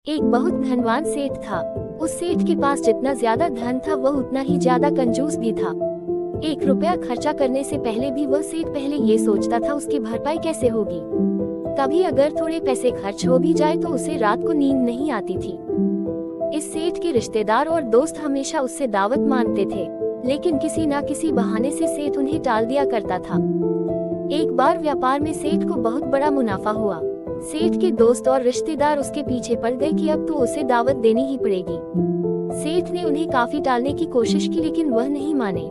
एक बहुत धनवान सेठ था। उस सेठ के पास जितना ज्यादा धन था वह उतना ही ज्यादा कंजूस भी था। 1 रुपया खर्चा करने से पहले भी वह सेठ पहले ये सोचता था उसकी भरपाई कैसे होगी। कभी अगर थोड़े पैसे खर्च हो भी जाए तो उसे रात को नींद नहीं आती थी। इस सेठ के रिश्तेदार और दोस्त हमेशा उससे दावत मांगते थे, लेकिन किसी न किसी बहाने से सेठ उन्हें टाल दिया करता था। एक बार व्यापार में सेठ को बहुत बड़ा मुनाफा हुआ। सेठ के दोस्त और रिश्तेदार उसके पीछे पड़ गए कि अब तो उसे दावत देनी ही पड़ेगी। सेठ ने उन्हें काफी टालने की कोशिश की, लेकिन वह नहीं माने।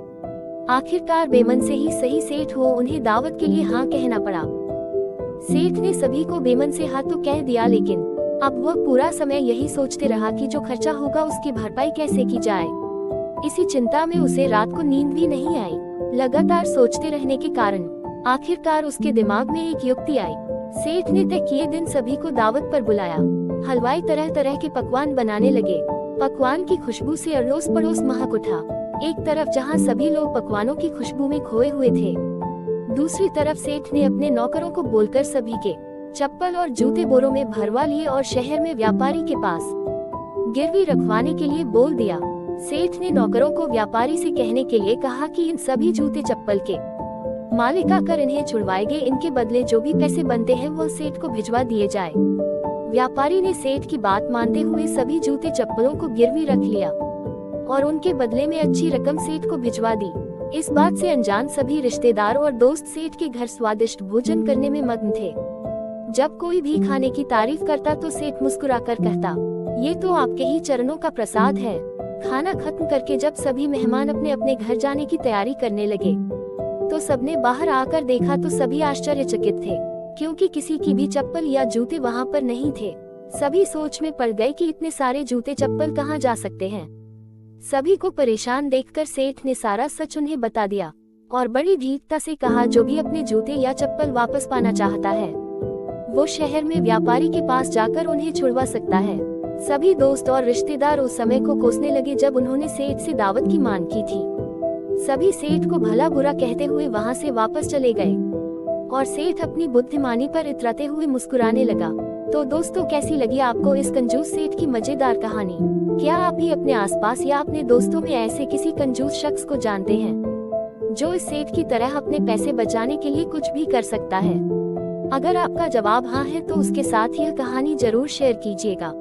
आखिरकार बेमन से ही सही सेठ हो उन्हें दावत के लिए हाँ कहना पड़ा। सेठ ने सभी को बेमन से हाँ तो कह दिया, लेकिन अब वह पूरा समय यही सोचते रहा कि जो खर्चा होगा उसकी भरपाई कैसे की जाए। इसी चिंता में उसे रात को नींद भी नहीं आई। लगातार सोचते रहने के कारण आखिरकार उसके दिमाग में एक युक्ति आई। सेठ ने तय किए दिन सभी को दावत पर बुलाया। हलवाई तरह तरह के पकवान बनाने लगे। पकवान की खुशबू से अड़ोस पड़ोस महक उठा। एक तरफ जहां सभी लोग पकवानों की खुशबू में खोए हुए थे, दूसरी तरफ सेठ ने अपने नौकरों को बोलकर सभी के चप्पल और जूते बोरों में भरवा लिए और शहर में व्यापारी के पास गिरवी रखवाने के लिए बोल दिया। सेठ ने नौकरों को व्यापारी से कहने के लिए कहा कि इन सभी जूते चप्पल के मालिक आकर इन्हें छुड़वाएंगे, इनके बदले जो भी पैसे बनते हैं वो सेठ को भिजवा दिए जाए। व्यापारी ने सेठ की बात मानते हुए सभी जूते चप्पलों को गिरवी रख लिया और उनके बदले में अच्छी रकम सेठ को भिजवा दी। इस बात से अनजान सभी रिश्तेदार और दोस्त सेठ के घर स्वादिष्ट भोजन करने में मग्न थे। जब कोई भी खाने की तारीफ करता तो सेठ मुस्कुराकर कहता, ये तो आपके ही चरणों का प्रसाद है। खाना खत्म करके जब सभी मेहमान अपने अपने घर जाने की तैयारी करने लगे तो सबने बाहर आकर देखा तो सभी आश्चर्यचकित थे, क्योंकि किसी की भी चप्पल या जूते वहां पर नहीं थे। सभी सोच में पड़ गए कि इतने सारे जूते चप्पल कहां जा सकते हैं। सभी को परेशान देखकर सेठ ने सारा सच उन्हें बता दिया और बड़ी धीरता से कहा, जो भी अपने जूते या चप्पल वापस पाना चाहता है वो शहर में व्यापारी के पास जाकर उन्हें छुड़वा सकता है। सभी दोस्त और रिश्तेदार उस समय को कोसने लगे जब उन्होंने सेठ से दावत की मांग की थी। सभी सेठ को भला बुरा कहते हुए वहां से वापस चले गए और सेठ अपनी बुद्धिमानी पर इतराते हुए मुस्कुराने लगा। तो दोस्तों, कैसी लगी आपको इस कंजूस सेठ की मजेदार कहानी? क्या आप भी अपने आसपास या अपने दोस्तों में ऐसे किसी कंजूस शख्स को जानते हैं जो इस सेठ की तरह अपने पैसे बचाने के लिए कुछ भी कर सकता है? अगर आपका जवाब हाँ है तो उसके साथ यह कहानी जरूर शेयर कीजिएगा।